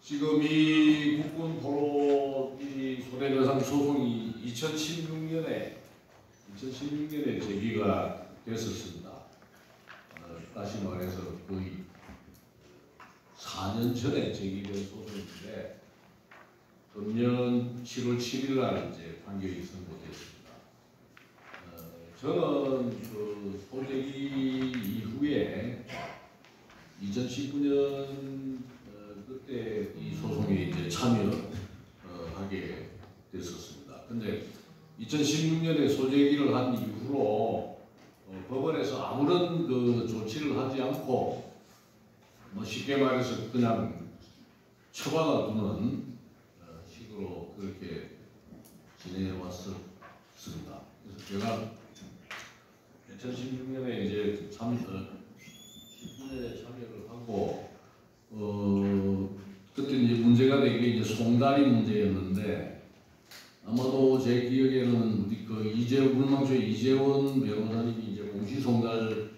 지금 이 국군 포로 이 손해배상 소송이 2016년에 제기가 됐었습니다. 다시 말해서 거의 4년 전에 제기된 소송인데 금년 7월 7일 날 이제 판결이 선고됐습니다. 저는 그 소재기 이후에 2019년 그때 이 소송에 이제 참여하게 됐었습니다. 근데 2016년에 소재기를 한 이후로 법원에서 아무런 그 조치를 하지 않고 뭐 쉽게 말해서 그냥 처박아 두는 식으로 그렇게 진행해 왔었습니다. 그래서 제가 2016년에 이제 참여를 하고 그때 이제 문제가 된 게 이제 송달이 문제였는데 아마도 제 기억에는 우리 그 물망초의 이재원 변호사님이 이제 공시송달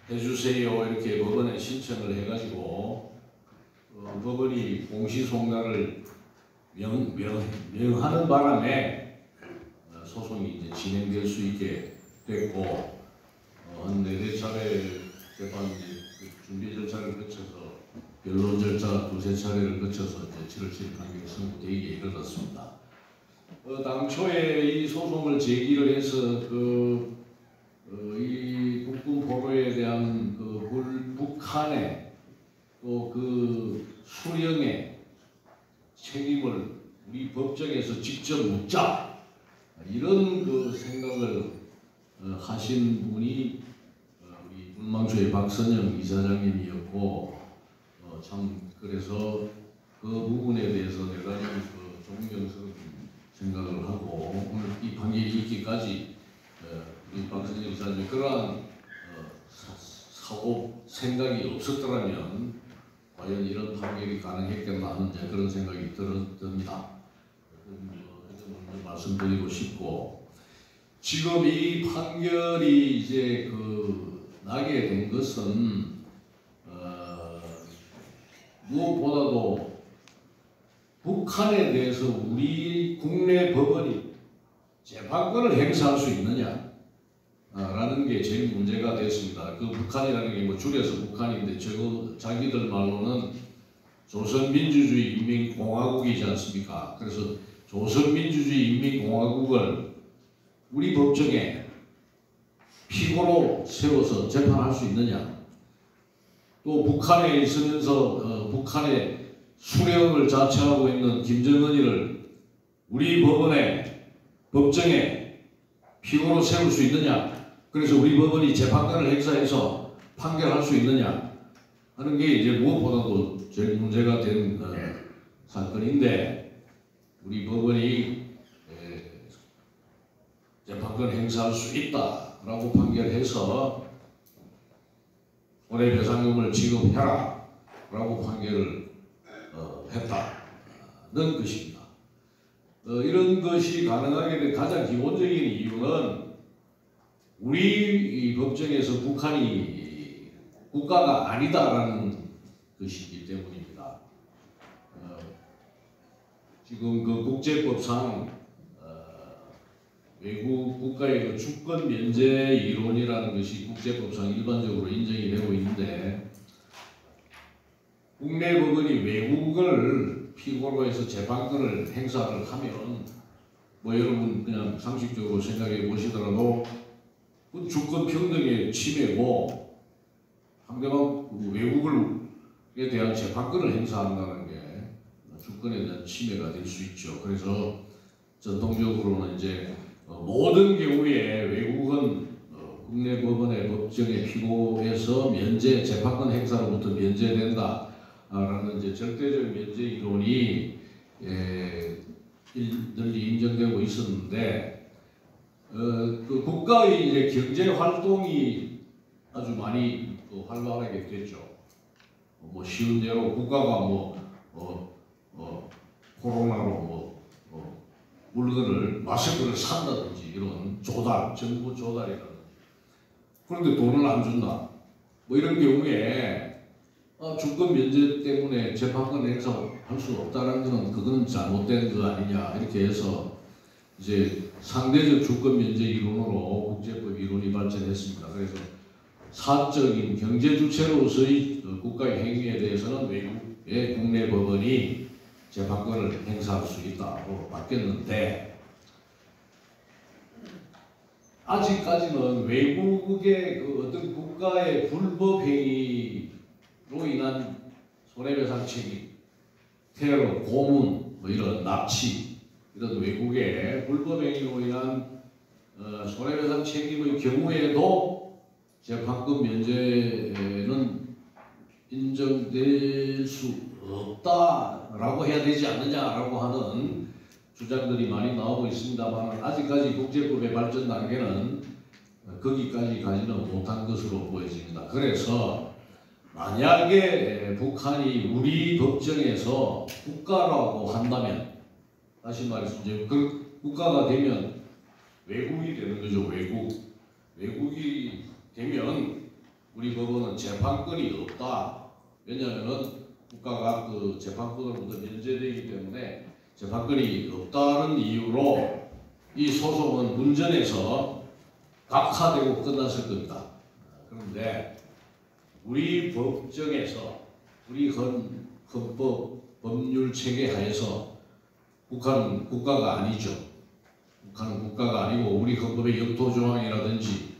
해주세요 이렇게 법원에 신청을 해가지고 법원이 공시송달을 명하는 바람에 소송이 이제 진행될 수 있게 됐고 한 4-4차례 재판 준비 절차를 거쳐서 변론 절차 2-3차례를 거쳐서 이제 7월 7일 판결이 선고되기에 이르렀습니다. 당초에 이 소송을 제기를 해서 이 국군 포로에 대한 북한의 또 그 수령의 책임을 우리 법정에서 직접 묻자 이런 그 생각을 하신 분이 우리 물망초의 박선영 이사장님이었고 참 그래서 그 부분에 대해서 대단히 그 존경스러운 생각을 하고 오늘 이 판결이 있기까지 우리 박선영 이사장님 그러한 사고 생각이 없었더라면 과연 이런 판결이 가능했겠나 하는 그런 생각이 듭니다. 먼저 말씀드리고 싶고 지금 이 판결이 이제 나게 된 것은 무엇보다도 북한에 대해서 우리 국내 법원이 재판권을 행사할 수 있느냐 라는 게 제일 문제가 됐습니다. 그 북한이라는 게 뭐 줄여서 북한인데 자기들 말로는 조선민주주의 인민공화국이지 않습니까? 그래서 조선민주주의 인민공화국을 우리 법정에 피고로 세워서 재판할 수 있느냐? 또 북한에 있으면서 북한의 수령을 자처하고 있는 김정은이를 우리 법정에 피고로 세울 수 있느냐? 그래서 우리 법원이 재판권을 행사해서 판결할 수 있느냐 하는 게 이제 무엇보다도 제일 문제가 된 사건인데 우리 법원이 재판권 행사할 수 있다라고 판결해서 손해배상금을 지급해라 라고 판결을 했다는 것입니다. 이런 것이 가능하게 된 가장 기본적인 이유는 우리 법정에서 북한이 국가가 아니다라는 것이기 때문입니다. 지금 그 국제법상 외국 국가의 주권 면제 이론이라는 것이 국제법상 일반적으로 인정이 되고 있는데 국내 법원이 외국을 피고로 해서 재판권을 행사를 하면 뭐 여러분 그냥 상식적으로 생각해 보시더라도 주권 평등의 침해고 상대방 외국에 대한 재판권을 행사한다는 게 주권에 대한 침해가 될 수 있죠. 그래서 전통적으로는 이제 모든 경우에 외국은 국내 법원의 법정의 피고에서 재판권 행사로부터 면제된다라는 이제 절대적 면제 이론이 널리 인정되고 있었는데 그 국가의 이제 경제 활동이 아주 많이 활발하게 됐죠. 뭐 쉬운 대로 국가가 코로나로 물건을 마스크를 산다든지 이런 정부 조달이라든지 그런데 돈을 안 준다. 뭐 이런 경우에 주권 면제 때문에 재판권 행사할 수 없다는 것은 그거는 잘못된 거 아니냐 이렇게 해서 이제 상대적 주권 면제 이론으로 국제법 이론이 발전했습니다. 그래서 사적인 경제 주체로서의 국가의 행위에 대해서는 외국의 국내 법원이 재판권을 행사할 수 있다고 바뀌었는데 아직까지는 외국의 그 어떤 국가의 불법 행위로 인한 손해배상 책임, 테러, 고문, 뭐 이런 납치 이런 외국의 불법 행위로 인한 손해배상 책임의 경우에도 재판권 면제는 인정될 수 없다라고 해야 되지 않느냐라고 하는 주장들이 많이 나오고 있습니다만 아직까지 국제법의 발전 단계는 거기까지 가지는 못한 것으로 보여집니다. 그래서 만약에 북한이 우리 법정에서 국가라고 한다면 다시 말씀드리면 그 국가가 되면 외국이 되는 거죠. 외국이 되면 우리 법원은 재판권이 없다. 왜냐하면은 국가가 그 재판권으로부터 면제되기 때문에 재판권이 없다는 이유로 이 소송은 문전에서 각하되고 끝났을 겁니다. 그런데 우리 법정에서 우리 헌법 법률 체계 하에서 북한은 국가가 아니죠. 북한은 국가가 아니고 우리 헌법의 영토 조항이라든지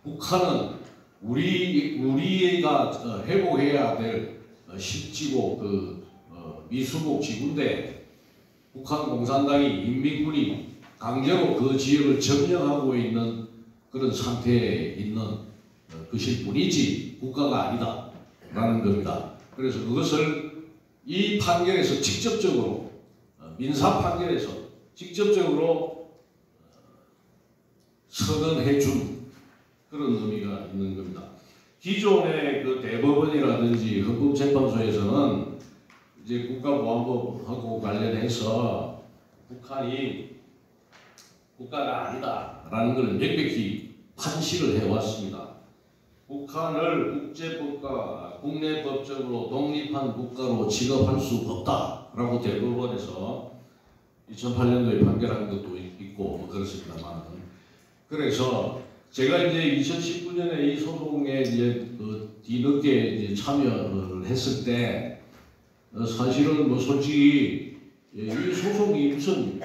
북한은 우리가 회복해야 될 십지국 미수국 지구인데 북한 공산당이 인민군이 강제로 그 지역을 점령하고 있는 그런 상태에 있는 것일 뿐이지 국가가 아니다라는 겁니다. 그래서 그것을 이 판결에서 직접적으로 민사 판결에서 직접적으로 선언해 준 그런 의미가 있는 겁니다. 기존의 그 대법원이라든지 헌법재판소에서는 이제 국가보안법하고 관련해서 북한이 국가가 아니다라는 걸 명백히 판시를 해왔습니다. 북한을 국제법과 국내법적으로 독립한 국가로 취급할 수 없다라고 대법원에서 2008년도에 판결한 것도 있고 뭐 그렇습니다만 그래서 제가 이제 2019년에 이 소송에 이제 뒤늦게 이제 참여를 했을 때 사실은 뭐 솔직히 이 소송이 무슨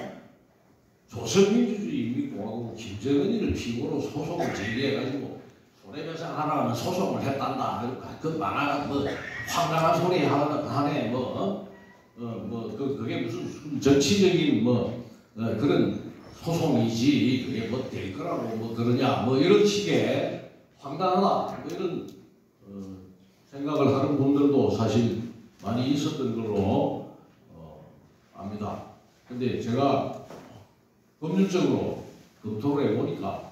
조선민주주의인민공화국 김정은이를 피고로 소송을 제기해가지고 손해배상 하라는 소송을 했단다. 그 만화가 뭐 황당한 소리 하네 그게 무슨 정치적인 그런 소송이지 그게 뭐 될 거라고 뭐 그러냐 뭐 이런 식의 황당하다 뭐 이런 생각을 하는 분들도 사실 많이 있었던 걸로 압니다. 근데 제가 법률적으로 검토를 해보니까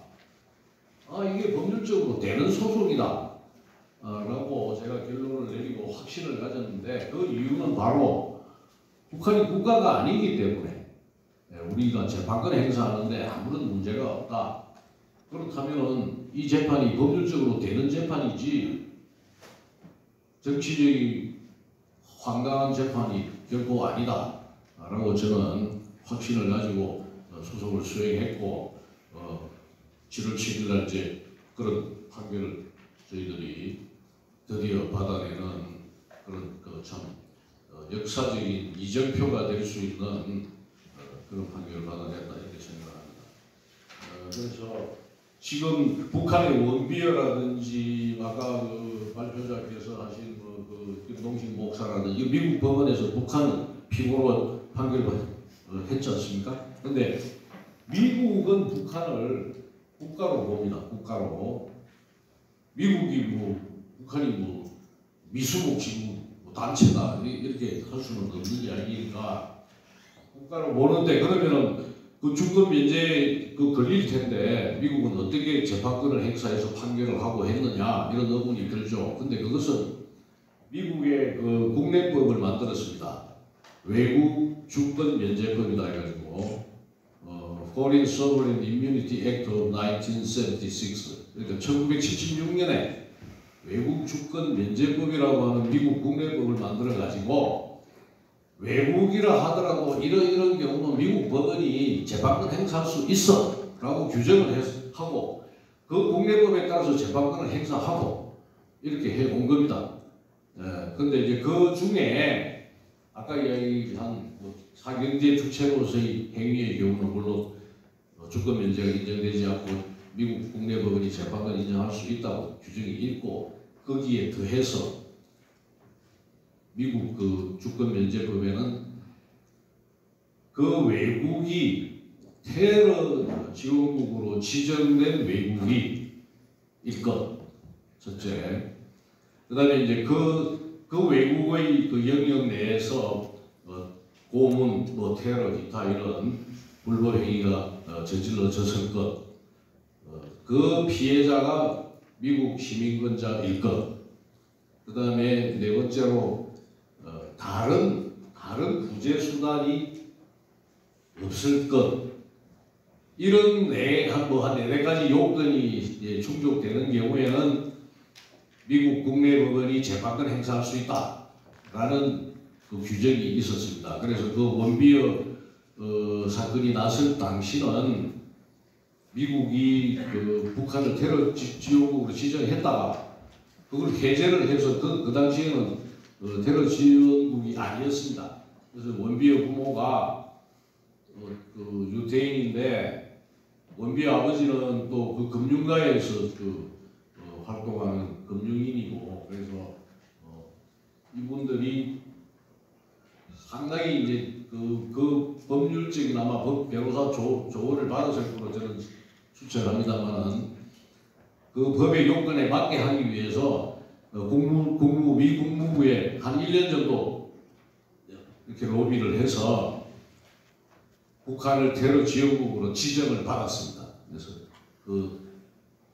이게 법률적으로 되는 소송이다 라고 제가 결론을 내리고 확신을 가졌는데 그 이유는 바로 북한이 국가가 아니기 때문에 우리가 재판권 행사하는데 아무런 문제가 없다. 그렇다면 이 재판이 법률적으로 되는 재판이지 정치적인 황당한 재판이 결코 아니다 라고 저는 확신을 가지고 소송을 수행했고 7월 7일 날 이제 그런 판결을 저희들이 드디어 받아내는 그런 참 역사적인 이정표가 될 수 있는 그런 판결을 받아냈다 이렇게 생각합니다. 그래서 지금 북한의 원비어라든지 아까 그 발표자께서 하신 김동식 목사라든지 미국 법원에서 북한 피고로 판결했지 않습니까? 그런데 미국은 북한을 국가로 봅니다. 국가로. 미국이 북한이 미수국 지구 단체다 이렇게 할 수는 없는 이야기니까 국가로 보는데 그러면은 그 주권 면제 걸릴 텐데 미국은 어떻게 재판권을 행사해서 판결을 하고 했느냐 이런 의문이 들죠. 근데 그것은 미국의 그 국내법을 만들었습니다. 외국 주권 면제법이다 해가지고 Foreign Sovereign Immunity Act of 1976 그러니까 1976년에 외국 주권 면제법이라고 하는 미국 국내법을 만들어 가지고 외국이라 하더라도 이런 경우는 미국 법원이 재판권 행사할 수 있어라고 규정을 하고 그 국내법에 따라서 재판권을 행사하고 이렇게 해온 겁니다. 근데 이제 그 중에 아까 이야기한 사경제 주체로서의 행위의 경우는 물론 주권 면제가 인정되지 않고 미국 국내법원이 재판권 인정할 수 있다고 규정이 있고 거기에 더해서 미국 그 주권 면제법에는 그 외국이 테러 지원국으로 지정된 외국이 일 것 첫째. 그다음에 이제 그 외국의 그 영역 내에서 고문, 테러, 기타 이런 불법 행위가 저질러졌을 것. 그 피해자가 미국 시민권자일 것. 그다음에 네 번째로 다른 구제 수단이 없을 것. 이런 한 4가지 요건이 충족되는 경우에는 미국 국내법원이 재판권 행사할 수 있다라는 그 규정이 있었습니다. 그래서 그 원비어 사건이 났을 당시는 미국이 그 북한을 테러 지원국으로 지정했다가 그걸 해제를 해서 그 당시에는 테러 지원국이 아니었습니다. 그래서 원비어 부모가 그 유태인인데 원비어 아버지는 또 그 금융가에서 활동하는 금융인이고 그래서 이분들이 상당히 이제 그 법률적인 아마 변호사 조언을 받았을 거로 저는 추측합니다만은 그 법의 요건에 맞게 하기 위해서 미 국무부에 한 1년 정도 이렇게 로비를 해서 북한을 테러 지원국으로 지정을 받았습니다. 그래서 그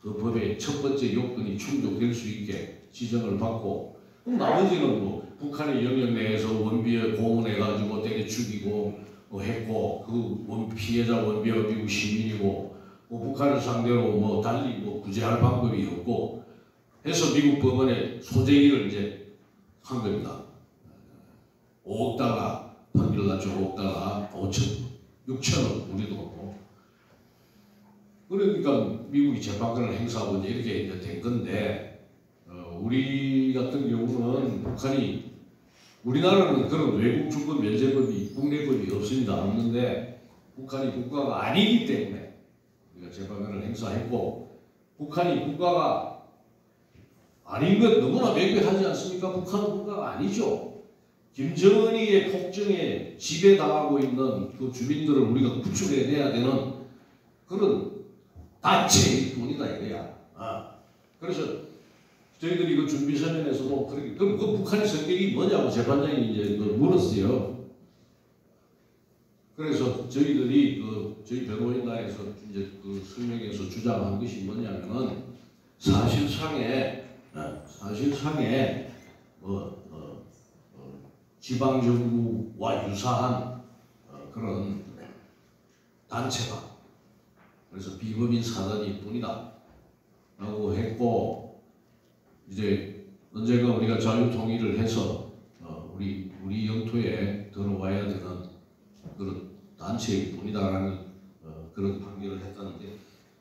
법의 첫 번째 요건이 충족될 수 있게 지정을 받고 나머지는 북한의 영역 내에서 원비어 고문해가지고 때려 죽이고 했고 그 피해자 원비어가 미국 시민이고 북한을 상대로 달리 구제할 방법이 없고 해서 미국 법원에 소재기를 이제 한 겁니다. 5억 달러 판결 났죠. 5억 달러 6천억 우리도 그러니까 미국이 재판권을 행사하고 이렇게 된 건데 우리 같은 경우는 북한이 우리나라는 그런 외국 주권 면제법이 국내법이 없는데 북한이 국가가 아니기 때문에 우리가 재판권을 행사했고 북한이 국가가 아닌 것 너무나 명백하지 않습니까? 북한은 국가가 아니죠. 김정은이의 폭정에 지배당하고 있는 그 주민들을 우리가 구출해내야 되는 그런 단체일 뿐이다 이거야. 그래서 저희들이 그 준비 서면에서도 그렇게 그럼 그 북한의 성격이 뭐냐고 재판장이 이제 물었어요. 그래서 저희들이 저희 변호인단에서 이제 그 설명에서 주장한 것이 뭐냐면은 사실상에 지방 정부와 유사한 그런 단체다. 그래서 비법인 사단일 뿐이다 라고 했고 이제 언젠가 우리가 자유통일을 해서 우리 영토에 들어와야 되는 그런 단체일 뿐이다라는 그런 판결을 했다는데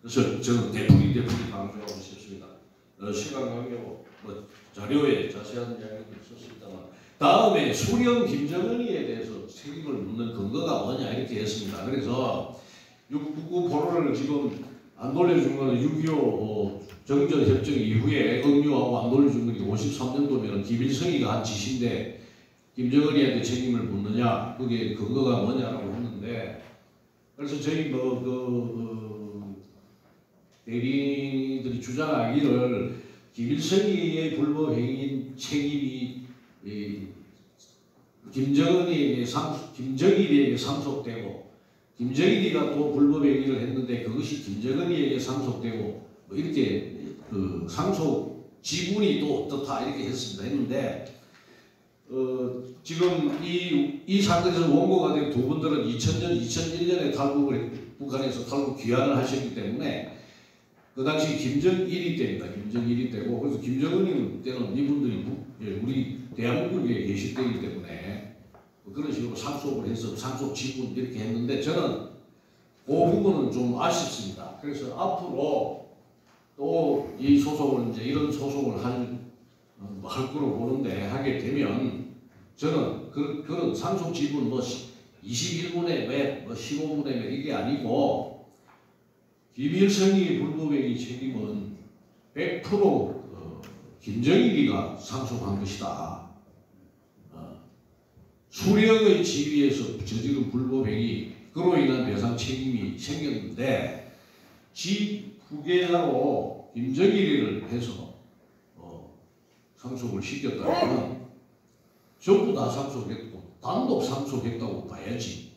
그래서 저는 대풀이 강조하고 싶습니다. 시간 관계로 자료에 자세한 이야기도 있었습니다만 다음에 수령 김정은이에 대해서 책임을 묻는 근거가 뭐냐 이렇게 했습니다. 그래서 699 포로를 지금 안 돌려준 거는 6.25 정전협정 이후에 억류하고 안 돌려준 거니 53년도면 김일성이가 한 짓인데 김정은이한테 책임을 묻느냐 그게 근거가 뭐냐라고 했는데 그래서 저희 대리인들이 주장하기를 김일성이의 불법 행위인 책임이 김정일에게 상속되고 김정일이가 또 불법 행위를 했는데 그것이 김정은이에게 상속되고 이렇게 상속 지분이 또 어떻다 이렇게 했는데 지금 이 사건에서 원고가 된 두 분들은 2000년, 2001년에 북한에서 탈북 귀환을 하셨기 때문에 그 당시 김정일이 때입니다. 김정일이 때고 그래서 김정은이 때는 이분들이 우리 대한민국에 계실 때이기 때문에 그런 식으로 상속을 해서 상속 지분 이렇게 했는데 저는 그 부분은 좀 아쉽습니다. 그래서 앞으로 또 이 소송을 이제 이런 소송을 할 거로 보는데 하게 되면 저는 그런 상속 지분 뭐 21분의 몇, 뭐 15분의 몇 이게 아니고 김일성이 불법행위 책임은 100% 김정일이가 상속한 것이다. 수령의 지위에서 저지른 불법행위 그로 인한 배상 책임이 생겼는데 지 후계자로 김정일이를 해서 상속을 시켰다면 전부 다 상속했고 단독 상속했다고 봐야지.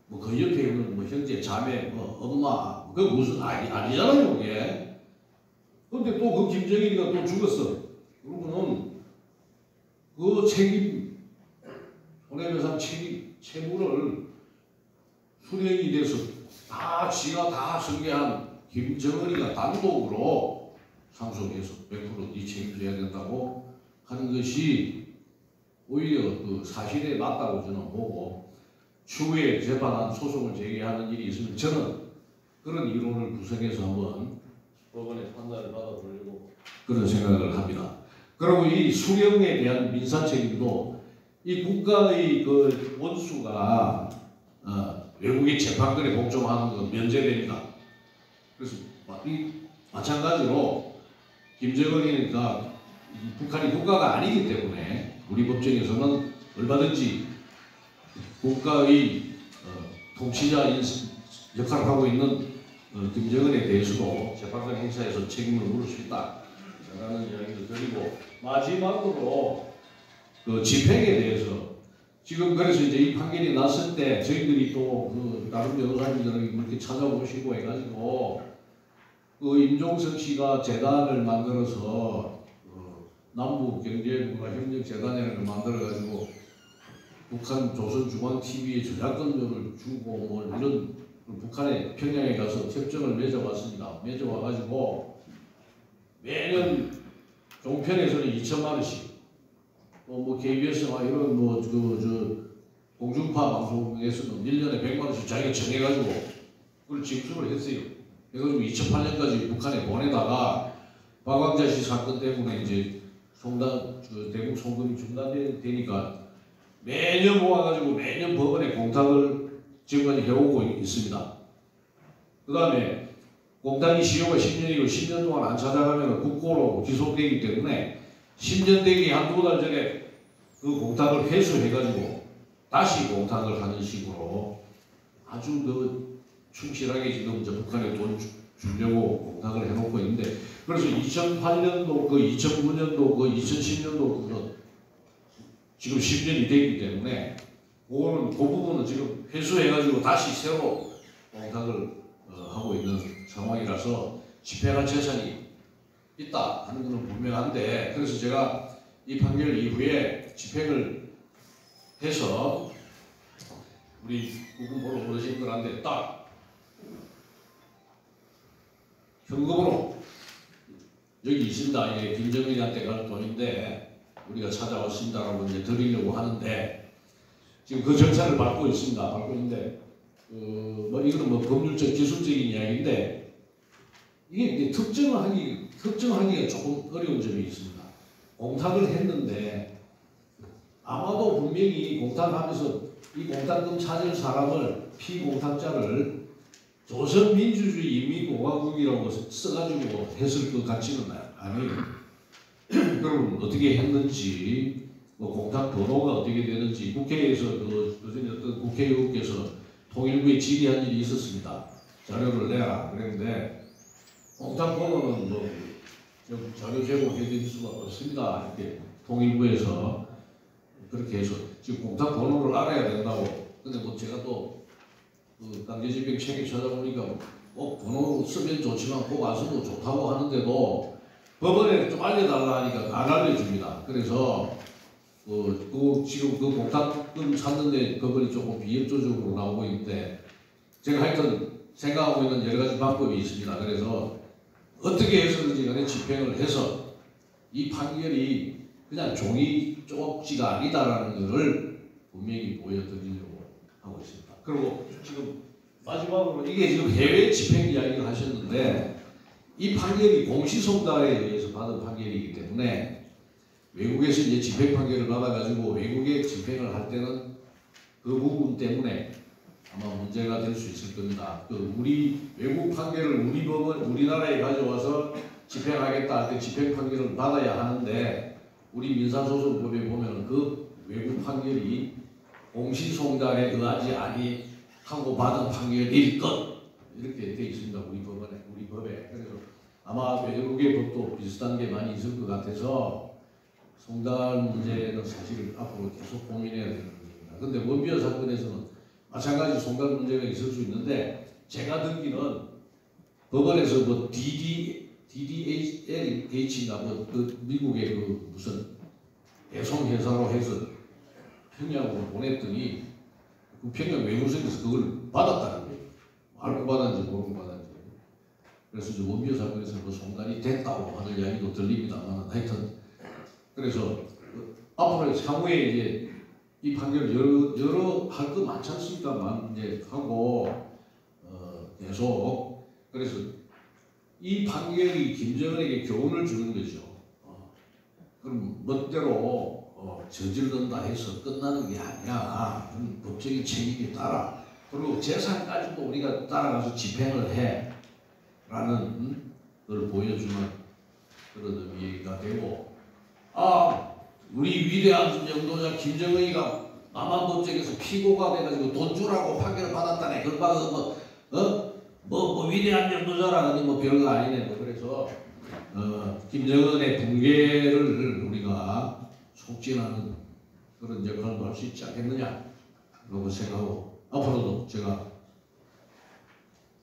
뭐 그 옆에 있는 뭐 형제, 자매, 뭐 엄마 그 무슨 아니잖아요 그게. 근데 또 그 김정일이가 또 죽었어. 그러면은 그 책임 손해배상 채무를 수령이 돼서 다 지가 다 승계한 김정은이가 단독으로 상속해서 100% 책임져야 된다고 하는 것이 오히려 그 사실에 맞다고 저는 보고 추후에 재판한 소송을 제기하는 일이 있으면 저는 그런 이론을 구성해서 한번 법원의 판단을 받아보려고 그런 생각을 합니다. 그리고 이 수령에 대한 민사 책임도 이 국가의 그 원수가 외국의 재판권에 복종하는 건 면제됩니다. 그래서 마찬가지로 김정은이니까 북한이 국가가 아니기 때문에 우리 법정에서는 얼마든지 국가의 통치자 역할을 하고 있는 김정은에 대해서도 재판권 행사에서 책임을 물을 수 있다라는 이야기를 드리고 마지막으로 그 집행에 대해서 지금 그래서 이제 이 판결이 났을 때 저희들이 또 그 다른 변호사님들을 이렇게 찾아보시고 해가지고 그 임종석 씨가 재단을 만들어서 남북경제문화협력재단이라는 걸 만들어가지고 북한 조선중앙TV에 저작권료를 주고 뭐 이런 북한에 평양에 가서 협정을 맺어왔습니다. 맺어와가지고 매년 종편에서는 2천만 원씩 뭐 KBS나 이런 뭐 공중파 방송에서는 1년에 100만 원씩 자기가 정해가지고 그걸 징수를 했어요. 그래가지고 2008년까지 북한에 보내다가 박광자 씨 사건 때문에 이제 대북 송금이 중단되니까 매년 모아가지고 매년 법원에 공탁을 지금까지 해오고 있습니다. 그 다음에 공탁이 시효가 10년이고 10년 동안 안 찾아가면 국고로 기소되기 때문에 10년 되기 한두 달 전에 그 공탁을 회수해가지고 다시 공탁을 하는 식으로 아주 그 충실하게 지금 북한에 돈 주려고 공탁을 해놓고 있는데 그래서 2008년도, 2009년도, 2010년도 지금 10년이 되기 때문에 그 부분은 지금 회수해가지고 다시 새로 공탁을 하고 있는 상황이라서 집행할 재산이 있다 하는 것은 분명한데 그래서 제가 이 판결 이후에 집행을 해서 우리 국군보로 보내신 거란데 딱 현금으로 여기 있습니다. 이게 김정일한테 갈 돈인데 우리가 찾아왔습니다라고 이제 드리려고 하는데 지금 그 절차를 밟고 있습니다. 밟고 있는데 뭐 이거는 뭐 법률적 기술적인 이야기인데 이게 특정하기가 조금 어려운 점이 있습니다. 공탁을 했는데 아마도 분명히 공탁하면서 이 공탁금 찾을 사람을 피공탁자를 조선민주주의 인민공화국이라고 써가지고 했을 것 같지는 않아요. 그럼 어떻게 했는지, 뭐 공탁 번호가 어떻게 되는지 국회에서 어떤 국회의원께서 통일부에 질의한 일이 있었습니다. 자료를 내라 그랬는데 공탁 번호는 뭐 자료 제공해 드릴 수가 없습니다. 이렇게 통일부에서 그렇게 해서 지금 공탁 번호를 알아야 된다고. 근데 뭐 제가 또 그 강제집행 책에 찾아보니까 번호 쓰면 좋지만 꼭 안 써도 좋다고 하는데도 법원에 좀 알려달라 하니까 안 알려줍니다. 그래서 지금 그 공탁금 찾는데 법원이 조금 비협조적으로 나오고 있는데 제가 하여튼 생각하고 있는 여러 가지 방법이 있습니다. 그래서 어떻게 해서든지 간에 집행을 해서 이 판결이 그냥 종이 쪽지가 아니다라는 것을 분명히 보여드리려고 하고 있습니다. 그리고 지금 마지막으로 이게 지금 해외 집행 이야기를 하셨는데 이 판결이 공시송달에 의해서 받은 판결이기 때문에 외국에서 이제 집행 판결을 받아가지고 외국에 집행을 할 때는 그 부분 때문에 아마 문제가 될 수 있을 겁니다. 그 우리 외국 판결을 우리 법원 우리나라에 가져와서 집행하겠다 할 때 집행 판결을 받아야 하는데 우리 민사소송법에 보면 그 외국 판결이 공시송달에 의하지 아니하고 받은 판결일 것 이렇게 돼 있습니다. 우리 법에. 그래서 아마 외국의 법도 비슷한 게 많이 있을 것 같아서 송달 문제는 사실 앞으로 계속 고민해야 되는 문제입니다. 그런데 원비어 사건에서는 마찬가지 송달 문제가 있을 수 있는데 제가 듣기는 법원에서 뭐 DDH인가 그 미국의 그 무슨 배송회사로 해서 평양으로 보냈더니 그 평양 외무성에서 그걸 받았다는 거예요. 알고 받았는지 모르고 받았는지. 그래서 이제 원비어 사건에서 그 송달이 됐다고 하는 이야기도 들립니다만 하여튼 그래서 앞으로 향후에 이제 이 판결 여러 할 거 많지 않습니까? 이제 하고 계속 그래서 이 판결이 김정은에게 교훈을 주는 거죠. 그럼 멋대로 저질른다 해서 끝나는 게 아니야. 법적인 책임에 따라 그리고 재산까지도 우리가 따라가서 집행을 해라는 걸 보여주는 그런 의미가 되고 우리 위대한 영도자 김정은이가 남한법정에서 피고가 돼가지고 돈 주라고 판결을 받았다네. 그걸 봐서 뭐 위대한 영도자라니 뭐 별거 아니네. 그래서 김정은의 붕괴를 우리가 촉진하는 그런 역할을 할 수 있지 않겠느냐 라고 생각하고 앞으로도 제가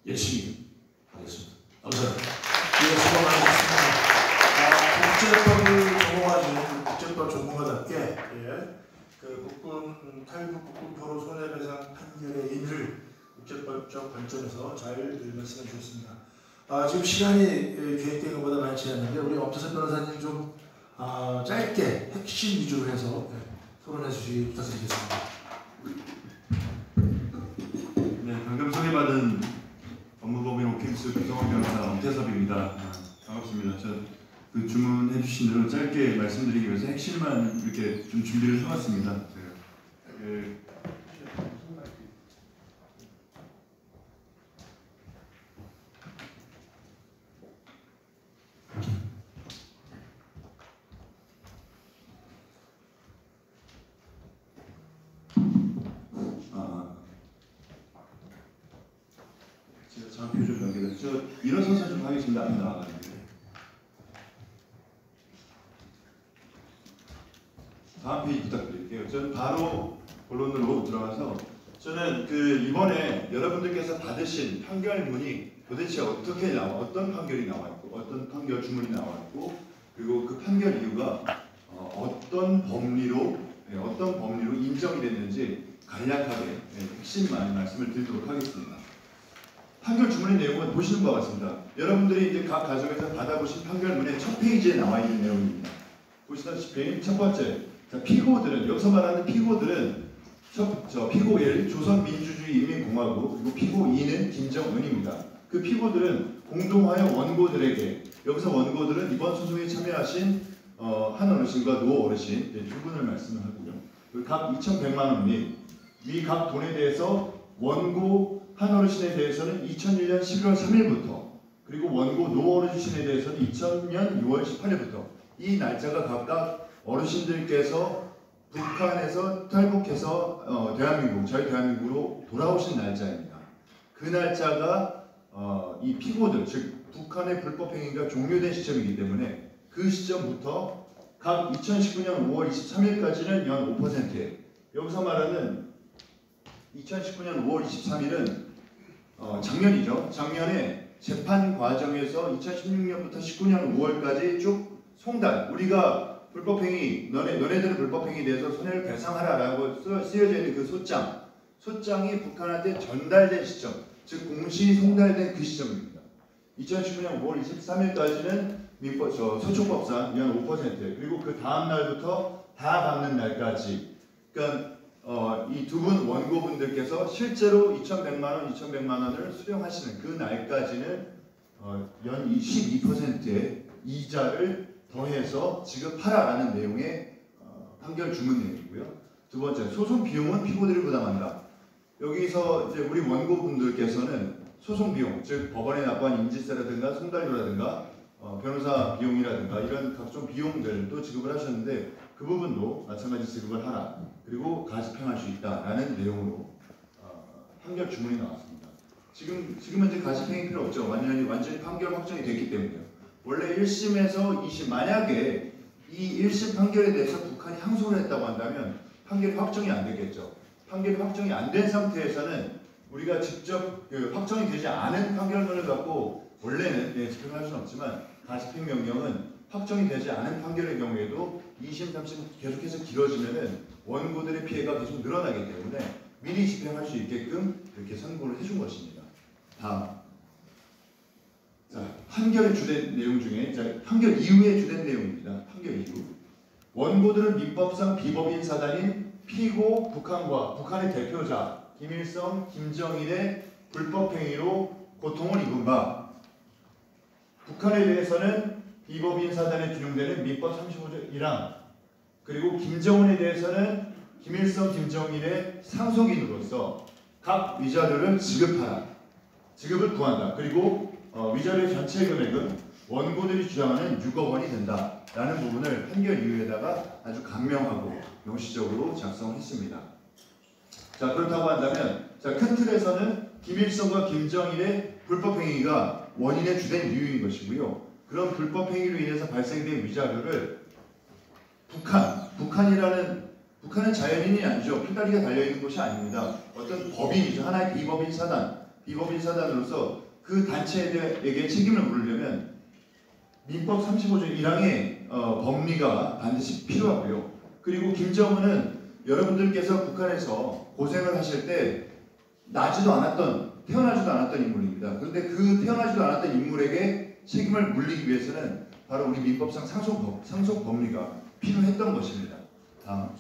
열심히 하겠습니다. 감사합니다. 예, 수고 많으셨습니다. 국제법을 전공하신 국제법 전문가답게 그 탈북 국군 포로 손해배상 판결의 의미를 국제법적 관점에서 잘 말씀해 주셨습니다. 지금 시간이 계획된 것보다 많지 않는데 우리 엄태섭 변호사님 좀 짧게 핵심 위주로 해서 토론해 주시기 부탁드리겠습니다. 네, 방금 소개받은 법무법인 오케이스 구성원 변호사 엄태섭입니다. 반갑습니다. 저 그 주문해 주신 대로 짧게 말씀드리기 위해서 핵심만 이렇게 좀 준비를 해봤습니다. 제가 좌표 좀 연결해서 저 일어서서 좀 하겠습니다. 안 나와가지고. 다음 페이지 부탁드릴게요. 저는 바로 본론으로 들어가서 저는 이번에 여러분들께서 받으신 판결문이 도대체 어떻게 어떤 판결이 나왔고 어떤 판결 주문이 나왔고 그리고 그 판결 이유가 어떤 법리로 인정이 됐는지 간략하게 핵심만 말씀을 드리도록 하겠습니다. 판결 주문의 내용은 보시는 바와 같습니다. 여러분들이 이제 각 가정에서 받아보신 판결문의 첫 페이지에 나와 있는 내용입니다. 보시다시피 첫 번째, 피고들은 여기서 말하는 피고들은 피고 1 조선민주주의 인민공화국 그리고 피고 2는 김정은입니다. 그 피고들은 공동하여 원고들에게 여기서 원고들은 이번 소송에 참여하신 한 어르신과 노 어르신 두 분을 말씀을 하고요. 각 2,100만 원 및 위 각 돈에 대해서 원고 한 어르신에 대해서는 2001년 11월 3일부터 그리고 원고 노 어르신에 대해서는 2000년 6월 18일부터 이 날짜가 각각 어르신들께서 북한에서 탈북해서 저희 대한민국으로 돌아오신 날짜입니다. 그 날짜가 이 피고들, 즉 북한의 불법행위가 종료된 시점이기 때문에 그 시점부터 각 2019년 5월 23일까지는 연 5%예요. 여기서 말하는 2019년 5월 23일은 작년이죠. 작년에 재판 과정에서 2016년부터 19년 5월까지 쭉 송달, 우리가 불법행위, 너네들은 불법행위에 대해서 손해를 배상하라라고 쓰여져 있는 그 소장이 북한한테 전달된 시점, 즉 공시 송달된 그 시점입니다. 2019년 5월 23일까지는 소총법상 위한 5% 그리고 그 다음 날부터 다 갚는 날까지 그러니까 이 두 분 원고분들께서 실제로 2,100만 원을 수령하시는 그 날까지는 연 12%의 이자를 더해서 지급하라라는 내용의 판결 주문 내용이고요. 두 번째, 소송 비용은 피고들이 부담한다. 여기서 이제 우리 원고분들께서는 소송 비용, 즉 법원에 납부한 인지세라든가 송달료라든가 변호사 비용이라든가 이런 각종 비용들도 지급을 하셨는데 그 부분도 마찬가지 지급을 하라. 그리고 가집행할 수 있다라는 내용으로 판결 주문이 나왔습니다. 지금은 이제 가집행이 필요 없죠. 완전히 판결 확정이 됐기 때문에요. 원래 1심에서 2심 만약에 이 1심 판결에 대해서 북한이 항소를 했다고 한다면 판결이 확정이 안 되겠죠. 판결이 확정이 안 된 상태에서는 우리가 직접 확정이 되지 않은 판결문을 갖고 원래는 집행할 수는 없지만 가집행 명령은 확정이 되지 않은 판결의 경우에도 2심, 3심 계속해서 길어지면은 원고들의 피해가 계속 늘어나기 때문에 미리 집행할 수 있게끔 이렇게 선고를 해준 것입니다. 다음. 자, 판결의 주된 내용 중에 판결 이후의 주된 내용입니다. 판결 이후. 원고들은 민법상 비법인 사단인 피고 북한의 대표자 김일성, 김정일의 불법행위로 고통을 입은 바 북한에 대해서는 비법인 사단에 준용되는 민법 35조 1항 그리고 김정은에 대해서는 김일성, 김정일의 상속인으로서 각 위자료를 지급을 구한다. 그리고 위자료의 전체 금액은 원고들이 주장하는 6억 원이 된다라는 부분을 판결 이유에다가 아주 간명하고 명시적으로 작성했습니다. 자, 그렇다고 한다면 큰 틀에서는 김일성과 김정일의 불법행위가 원인의 주된 이유인 것이고요. 그런 불법행위로 인해서 발생된 위자료를 북한은 자연인이 아니죠. 필다리가 달려있는 곳이 아닙니다. 어떤 법인이죠. 하나의 비법인 사단으로서 그 단체에게 책임을 물으려면 민법 35조 1항의 법리가 반드시 필요하고요. 그리고 김정은은 여러분들께서 북한에서 고생을 하실 때 태어나지도 않았던 인물입니다. 그런데 그 태어나지도 않았던 인물에게 책임을 물리기 위해서는 바로 우리 민법상 상속 법리가 필요했던 것입니다. 다음.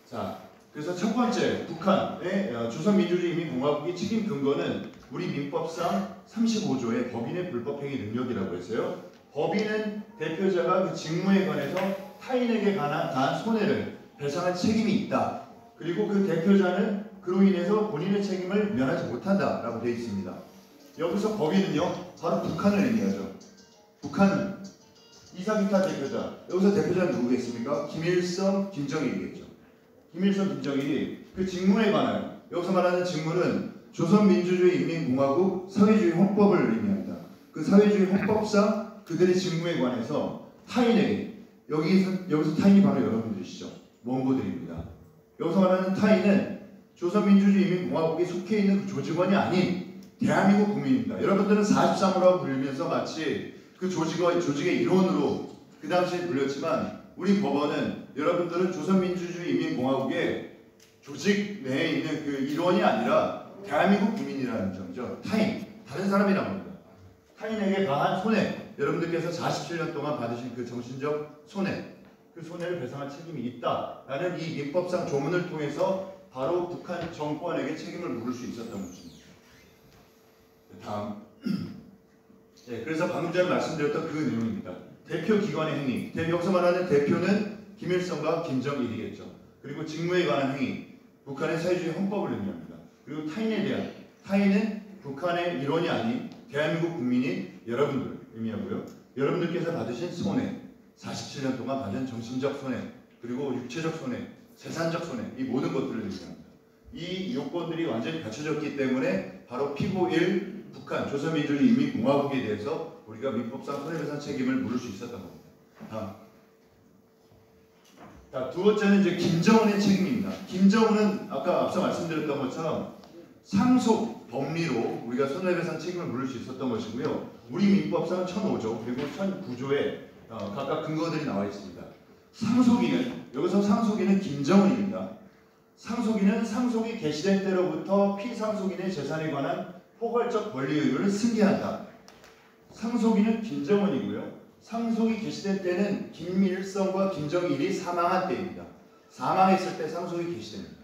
자, 그래서 첫 번째 북한의 조선민주주의인민공화국의 책임 근거는 우리 민법상 35조의 법인의 불법행위 능력이라고 했어요. 법인은 대표자가 그 직무에 관해서 타인에게 가한 손해를 배상할 책임이 있다. 그리고 그 대표자는 그로 인해서 본인의 책임을 면하지 못한다라고 되어 있습니다. 여기서 법인은요, 바로 북한을 의미하죠. 북한은 이사기타 대표자, 여기서 대표자는 누구겠습니까? 김일성, 김정일이겠죠. 김일성, 김정일이 그 직무에 관하여, 여기서 말하는 직무는 조선민주주의인민공화국 사회주의 헌법을 의미합니다. 그 사회주의 헌법상 그들의 직무에 관해서 타인에게, 여기서 타인이 바로 여러분들이시죠. 원고들입니다. 여기서 말하는 타인은 조선민주주의인민공화국에 속해 있는 그 조직원이 아닌 대한민국 국민입니다. 여러분들은 43호라고 부르면서 마치 그 조직의 일원으로 그 당시에 불렸지만 우리 법원은 여러분들은 조선민주주의인민공화국의 조직 내에 있는 그 일원이 아니라 대한민국 국민이라는 점이죠. 다른 사람이란 겁니다. 타인에게 가한 손해, 여러분들께서 47년 동안 받으신 그 정신적 손해, 그 손해를 배상할 책임이 있다라는 이 민법상 조문을 통해서 바로 북한 정권에게 책임을 물을 수 있었던 것입니다. 다음. 네, 그래서 방금 전에 말씀드렸던 그 내용입니다. 대표 기관의 행위, 여기서 말하는 대표는 김일성과 김정일이겠죠. 그리고 직무에 관한 행위, 북한의 사회주의 헌법을 의미합니다. 그리고 타인은 북한의 일원이 아닌 대한민국 국민인 여러분들을 의미하고요. 여러분들께서 받으신 손해, 47년 동안 받은 정신적 손해, 그리고 육체적 손해, 재산적 손해, 이 모든 것들을 의미합니다. 이 요건들이 완전히 갖춰졌기 때문에 바로 피고 1, 북한 조선민주주의인민공화국에 대해서 우리가 민법상 손해배상 책임을 물을 수 있었던 겁니다. 자, 두 번째는 이제 김정은의 책임입니다. 김정은은 아까 앞서 말씀드렸던 것처럼 상속 법리로 우리가 손해배상 책임을 물을 수 있었던 것이고요. 우리 민법상 1005조 그리고 1009조에 각각 근거들이 나와 있습니다. 여기서 상속인은 김정은입니다. 상속인은 상속이 개시된 때로부터 피상속인의 재산에 관한 포괄적 권리 의무를 승계한다. 상속인은 김정은이고요. 상속이 개시된 때는 김일성과 김정일이 사망한 때입니다. 사망했을 때 상속이 개시됩니다.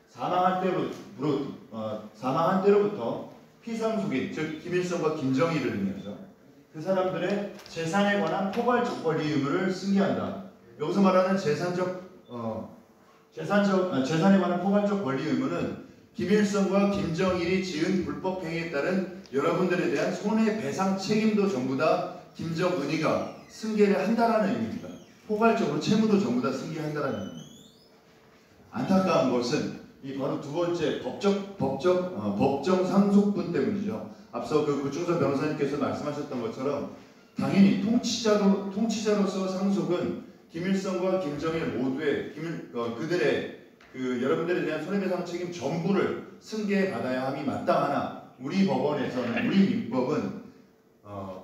사망한 때로부터 피상속인, 즉 김일성과 김정일을 의미하죠. 그 사람들의 재산에 관한 포괄적 권리 의무를 승계한다. 여기서 말하는 재산에 관한 포괄적 권리 의무는 김일성과 김정일이 지은 불법 행위에 따른 여러분들에 대한 손해배상 책임도 전부 다 김정은이가 승계를 한다라는 의미입니다. 포괄적으로 채무도 전부 다 승계한다라는 의미입니다. 안타까운 것은 이 바로 두 번째 법정 상속분 때문이죠. 앞서 그 구충서 변호사님께서 말씀하셨던 것처럼 당연히 통치자로서 상속은 김일성과 김정일 모두의 그들의 여러분들에 대한 손해배상 책임 전부를 승계받아야 함이 마땅하나 우리 법원에서는 우리 민법은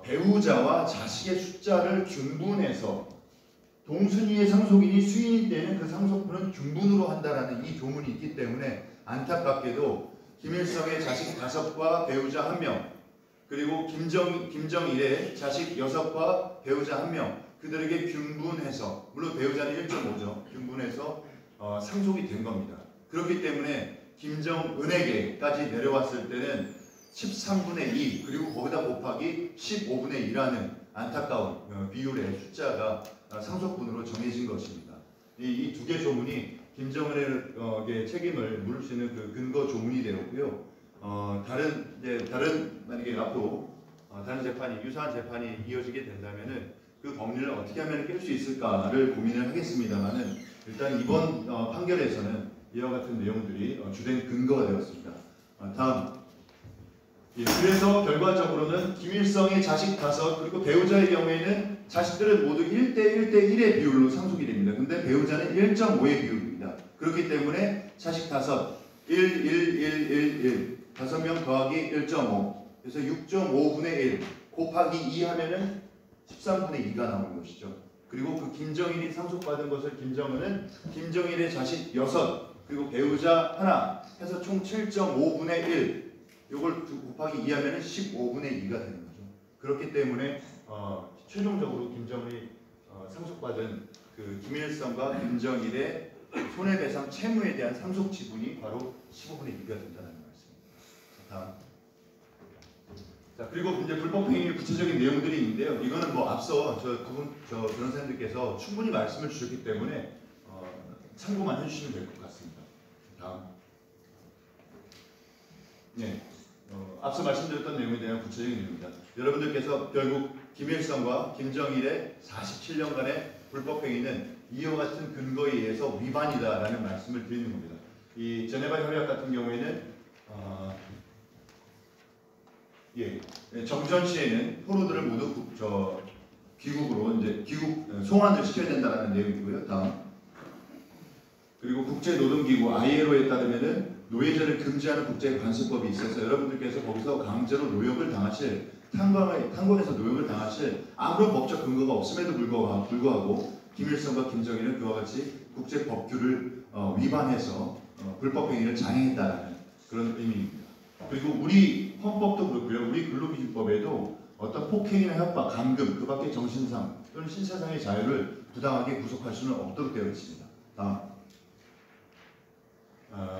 배우자와 자식의 숫자를 균분해서 동순위의 상속인이 수인이 되는 그 상속분은 균분으로 한다라는 이 조문이 있기 때문에 안타깝게도 김일성의 자식 5과 배우자 1명 그리고 김정일의 자식 6과 배우자 1명 그들에게 균분해서 물론 배우자는 1.5죠. 균분해서 상속이 된 겁니다. 그렇기 때문에 김정은에게까지 내려왔을 때는 13분의 2 그리고 거기다 곱하기 15분의 2라는 안타까운 비율의 숫자가 상속분으로 정해진 것입니다. 이 두 개 조문이 김정은의 책임을 물을 수 있는 그 근거 조문이 되었고요. 다른 만약에 앞으로 다른 재판이 유사한 재판이 이어지게 된다면은 그 법리를 어떻게 하면 깰 수 있을까를 고민을 하겠습니다만은 일단 이번 판결에서는 이와 같은 내용들이 주된 근거가 되었습니다. 다음. 그래서 결과적으로는 김일성의 자식 5 그리고 배우자의 경우에는 자식들은 모두 1:1:1의 비율로 상속이 됩니다. 근데 배우자는 1.5의 비율입니다. 그렇기 때문에 자식 5, 1, 1, 1, 1, 1 5명 더하기 1.5 그래서 6.5분의 1 곱하기 2 하면은 13분의 2가 나오는 것이죠. 그리고 그 김정일이 상속받은 것을 김정은은 김정일의 자식 6 그리고 배우자 1 해서 총 7.5분의 1 요걸 곱하기 2 하면은 15분의 2가 되는 거죠. 그렇기 때문에 최종적으로 김정일이 상속받은 그 김일성과 김정일의 손해배상 채무에 대한 상속 지분이 바로 15분의 2가 된다는 말씀입니다. 다음. 자, 그리고 이제 불법행위 구체적인 내용들이 있는데요. 이거는 뭐 앞서 저 변호사님들께서 충분히 말씀을 주셨기 때문에 참고만 해주시면 될 것 같습니다. 다음. 네. 앞서 말씀드렸던 내용에 대한 구체적인 내용입니다. 여러분들께서 결국 김일성과 김정일의 47년간의 불법행위는 이와 같은 근거에 의해서 위반이다라는 말씀을 드리는 겁니다. 이 제네바 협약 같은 경우에는 정전 시에는 포로들을 모두 귀국으로 이제 송환을 시켜야 된다는 내용이고요. 다음. 그리고 국제노동기구 ILO에 따르면은 노예제를 금지하는 국제관습법이 있어서 여러분들께서 거기서 강제로 노역을 당하실 탄광에서 노역을 당하실 아무런 법적 근거가 없음에도 불구하고 김일성과 김정일은 그와 같이 국제법규를 위반해서 불법행위를 자행했다는 그런 의미입니다. 그리고 우리 헌법도 그렇고요. 우리 근로기준법에도 어떤 폭행이나 협박, 감금, 그 밖에 정신상 또는 신체상의 자유를 부당하게 구속할 수는 없도록 되어 있습니다. 다음.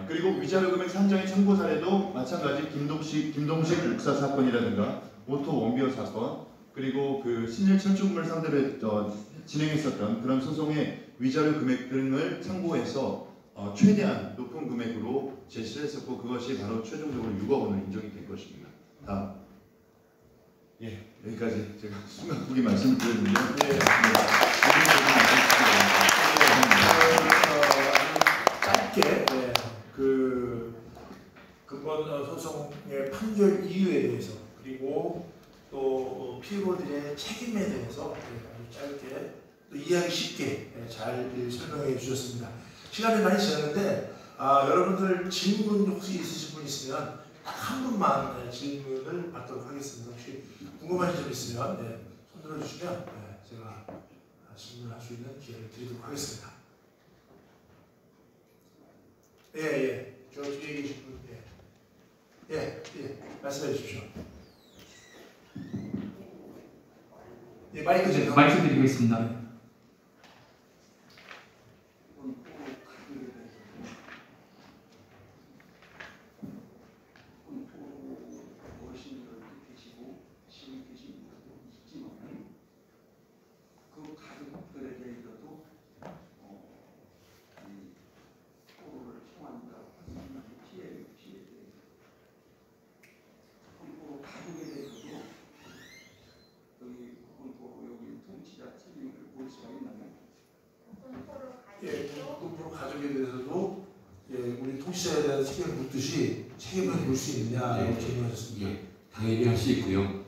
그리고 위자료 금액 산정의 참고 사례도 마찬가지 김동식 육사 사건이라든가 오토 원비어 사건 그리고 그 신일 철쭉금을 상대로 진행했었던 그런 소송의 위자료 금액 등을 참고해서 최대한 높은 금액으로 제시를 했었고 그것이 바로 최종적으로 6억 원으로 인정이 된 것입니다. 다음. 여기까지 제가 순간국이 말씀을 드렸는데요. 짧게 그 근본 소송의 판결 이유에 대해서 그리고 또 피고들의 책임에 대해서 아주 짧게 또 이해하기 쉽게 잘 설명해 주셨습니다. 시간이 많이 지났는데 여러분들 질문 혹시 있으신 분 있으면 딱 한 분만 질문을 받도록 하겠습니다. 혹시 궁금하신 점 있으면 손 들어주시면 제가 질문할 수 있는 기회를 드리도록 하겠습니다. 저 뒤에 계신 분. 예, 말씀해 주십시오. 예, 마이크 좀. 마이크 드리고 있습니다. 예, 국군포로 가족에 대해서도 예, 우리 통치자에 대한 책임을 묻듯이 책임을 물 수 있느냐라고 예. 질문하셨습니다. 예, 당연히 할 수 있고요.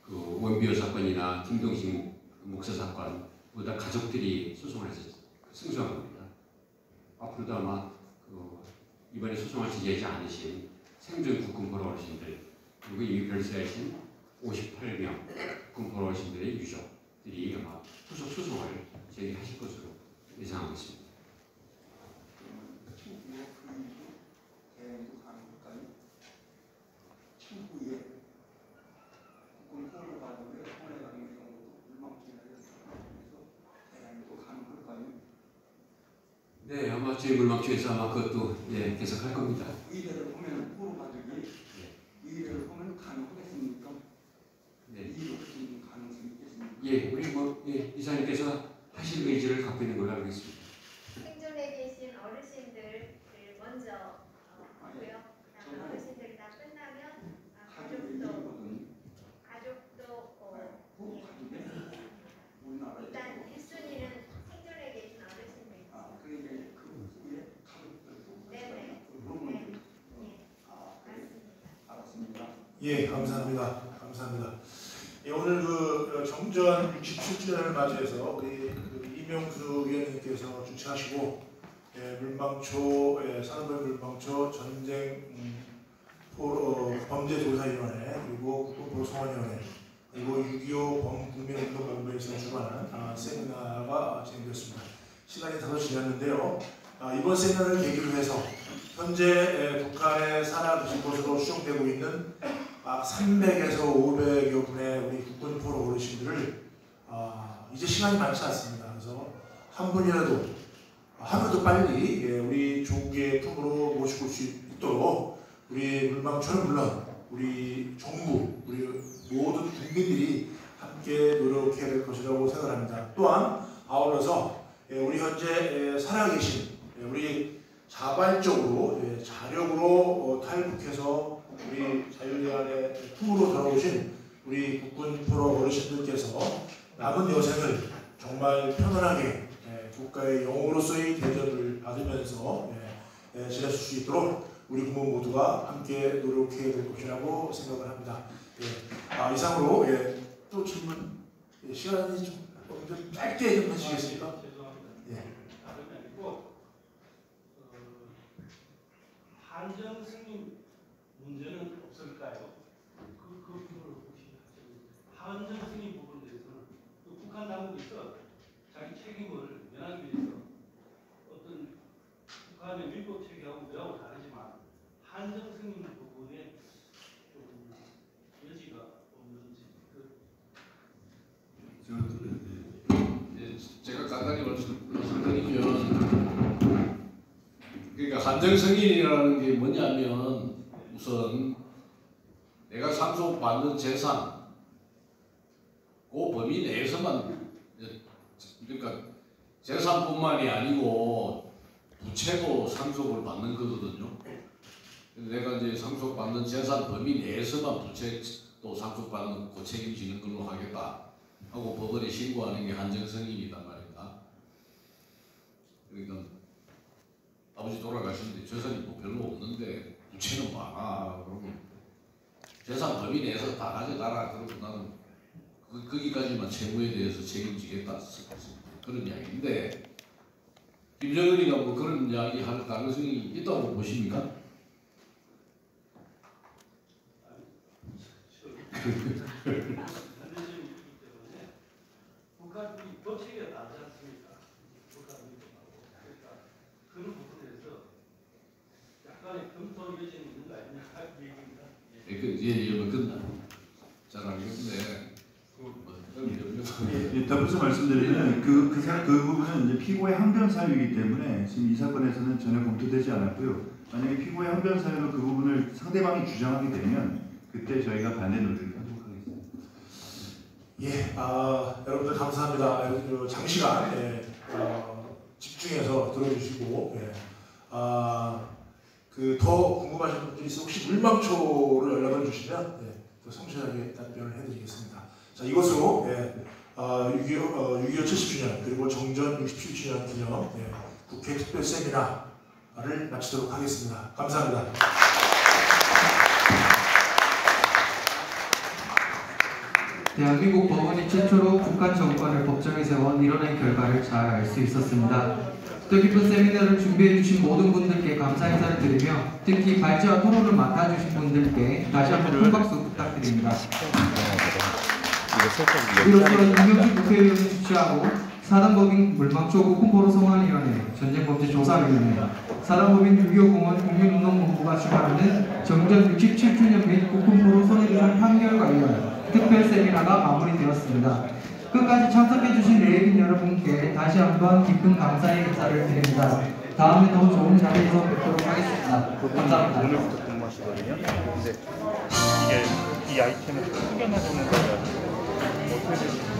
그 원비호 사건이나 김동식 목사 사건 보다 가족들이 소송을 해서 승소한 겁니다. 앞으로도 아마 그 이번에 소송하지 예지 않으신 생존 국군포로 어르신들 그리고 이미 별세하신 58명 국군포로 어르신들의 유족들이 아마 후속 소송을 제기하실 것으로 예상하고 있습니다. 네, 아마 저희 물망초에서 아마 그것도 예, 계속할 겁니다. 의뢰를 보면 포로 가족이 의뢰를 보면 가능하겠습니까? 네, 이의로 할수 가능성이 있겠습니까? 예, 우리 뭐 예, 이사님께서 하실 의지를 갖고 있는 걸로 알고 있습니다. 생존에 계신 어르신들을 먼저 하고요. 그다음에 어르신들이 다 끝나면 가족의 가족도 포로 가족의 우리나라에 일단 1순위는 생존에 계신 어르신들. 그게 그 후에 가족들도 네네. 그런 네. 분들 예, 맞습니다. 알았습니다. 예, 감사합니다. 예, 오늘 그 정전 67주년을 맞이해서 우리 그 이명수 위원님께서 주최하시고 예, 물망초 산업의 물망초 전쟁 범죄조사위원회 그리고 국군보성원위원회 그리고 6.25 범국민운동본부에서 주관한 세미나가 진행되었습니다. 시간이 다소 지났는데요. 이번 세미나를 계기로 해서 현재 북한에 산하 곳으로 수용되고 있는 300에서 500여 분의 우리 국군포로 어르신들을 이제 시간이 많지 않습니다. 그래서 한 분이라도 하루도 빨리 우리 조국의 품으로 모시고 올 수 있도록 우리 물망초는 물론 우리 정부, 우리 모든 국민들이 함께 노력해야 될 것이라고 생각합니다. 또한 아울러서 우리 현재 살아계신 우리 자발적으로 자력으로 탈북해서 우리 자유대안의 품으로 돌아오신 우리 국군포로 어르신들께서 남은 여생을 정말 편안하게 국가의 영웅으로서의 대접을 받으면서 지내실 수 있도록 우리 부모 모두가 함께 노력해야 될 것이라고 생각을 합니다. 이상으로 또 질문 시간이 좀 짧게 좀 해주시겠습니까? 예. 다름이 아니고 한정 승인 문제는 없을까요? 그 부분을 혹시 한정 승인 부분에 대해서는 또 북한 당국에서 자기 책임을 면하기 위해서 어떤 북한의 밀법 체계하고 매우 다르지만 한정 승인 부분에 좀 여지가 없는지 제가 간단히 말씀드리면 그러니까 한정승인이라는 게 뭐냐면 우선 내가 상속받는 재산 그 범위 내에서만 그러니까 재산뿐만이 아니고 부채도 상속을 받는 거거든요. 내가 이제 상속받는 재산 범위 내에서만 부채도 상속받는 그 책임지는 걸로 하겠다 하고 법원에 신고하는 게 한정승인이단 말입니다. 그러니까 아버지 돌아가셨는데 재산이 뭐 별로 없는데 부채는 많아. 그러면 재산 범위 내에서 다 가져가라. 그러고 나는 거기까지만 채무에 대해서 책임지겠다. 그런 이야기인데 김정은이가 뭐 그런 이야기 할 가능성이 있다고 보십니까? 반대점이 있기 때문에 북한이 법 체계가 다르지 않습니까? 북한이 그러니까 그런 부분에서 약간의 검토 여지는 있는 거 아니냐 그 얘기입니다. 이러면 끝나. 잘 알겠는데. 덧붙여 말씀드리면 그 부분은 이제 피고의 항변 사유이기 때문에 지금 이 사건에서는 전혀 검토되지 않았고요. 만약에 피고의 항변 사유로 그 부분을 상대방이 주장하게 되면 그때 저희가 반대 논의를 하도록 하겠습니다. 예, 여러분들 감사합니다. 장시간 집중해서 들어주시고 더 궁금하신 분들이 있어 혹시 물망초로 연락을 주시면 더 성실하게 답변을 해드리겠습니다. 자, 이것으로 6.25 70주년 그리고 정전 67주년 기념 국회 특별 세미나를 마치도록 하겠습니다. 감사합니다. 대한민국 법원이 최초로 북한 정권을 법정에 세워 이뤄낸 결과를 잘 알 수 있었습니다. 뜻깊은 세미나를 준비해주신 모든 분들께 감사 인사를 드리며 특히 발제와 토론을 맡아주신 분들께 다시 한번 큰 박수 부탁드립니다. 이로써 윤명주 국회의원이 주최하고 사단법인 물망초 국군포로송환위원회, 전쟁범죄조사위원회, 사단법인 6.25공원 국민운동본부가 주관하는 정전 67주년 및 국군포로 손해배상 판결 관련 특별 세미나가 마무리되었습니다. 끝까지 참석해주신 레이빈 여러분께 다시 한번 깊은 감사의 인사를 드립니다. 다음에 더 좋은 자리에서 뵙도록 하겠습니다. 감사합니다. 오늘부터 근무하시거든요. 근데 이게 이 아이템을 숨겨놔주는 거라 어떻게 되지?